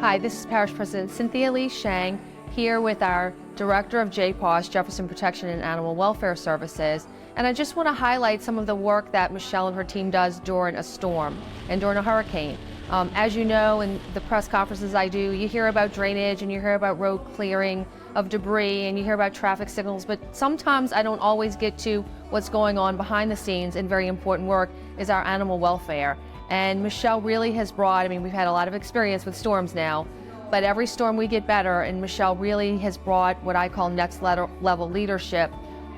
Hi, this is Parish President Cynthia Sheng here with our Director of JPAWS, Jefferson Protection and Animal Welfare Services. And I just want to highlight some of the work that Michelle and her team does during a storm and during a hurricane. As you know, in the press conferences I do, you hear about drainage and you hear about road clearing of debris and you hear about traffic signals, but sometimes I don't always get to what's going on behind the scenes, and very important work is our animal welfare. And Michelle really has brought, we've had a lot of experience with storms now, but every storm we get better, and Michelle really has brought what I call next level leadership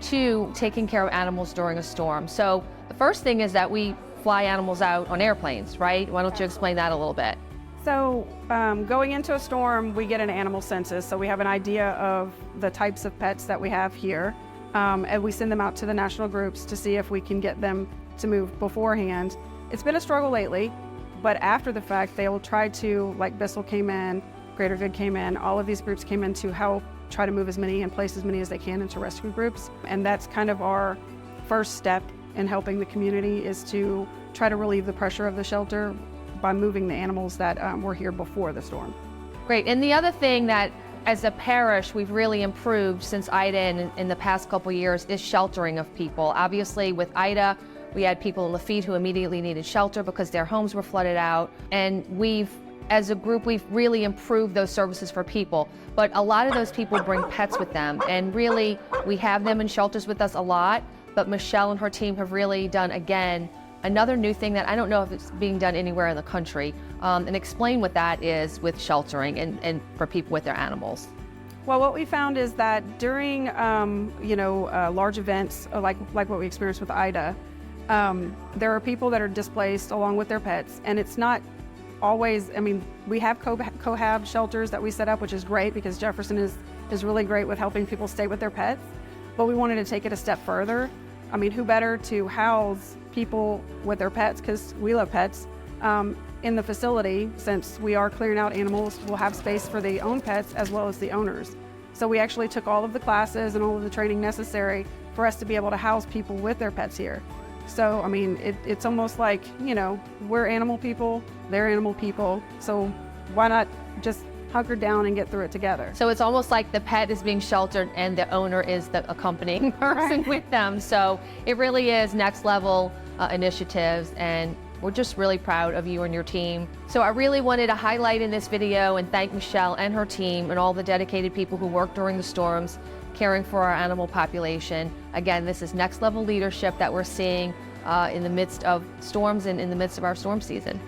to taking care of animals during a storm. So the first thing is that we fly animals out on airplanes, right? Why don't you explain that a little bit? So going into a storm, we get an animal census. So we have an idea of the types of pets that we have here. And we send them out to the national groups to see if we can get them to move beforehand. It's been a struggle lately, but after the fact, they will try to, like Bissell came in, Greater Good came in, all of these groups came in to help try to move as many and place as many as they can into rescue groups. And that's kind of our first step in helping the community, is to try to relieve the pressure of the shelter by moving the animals that were here before the storm. Great. And the other thing that as a parish we've really improved since Ida in the past couple of years is sheltering of people. Obviously with Ida, we had people in Lafitte who immediately needed shelter because their homes were flooded out. And as a group, we've really improved those services for people. But a lot of those people bring pets with them. And really, we have them in shelters with us a lot. But Michelle and her team have really done, again, another new thing that I don't know if it's being done anywhere in the country. And explain what that is with sheltering and for people with their animals. Well, what we found is that during large events like what we experienced with Ida, there are people that are displaced along with their pets, and it's not always, we have cohab shelters that we set up, which is great because Jefferson is really great with helping people stay with their pets, but we wanted to take it a step further. Who better to house people with their pets, because we love pets, in the facility. Since we are clearing out animals, we'll have space for the own pets as well as the owners. So we actually took all of the classes and all of the training necessary for us to be able to house people with their pets here. So, it's almost like, we're animal people, they're animal people, so why not just hunker down and get through it together? So it's almost like the pet is being sheltered and the owner is the accompanying person with them. So it really is next level initiatives, and we're just really proud of you and your team. So I really wanted to highlight in this video and thank Michelle and her team and all the dedicated people who work during the storms, caring for our animal population. Again, this is next level leadership that we're seeing in the midst of storms and in the midst of our storm season.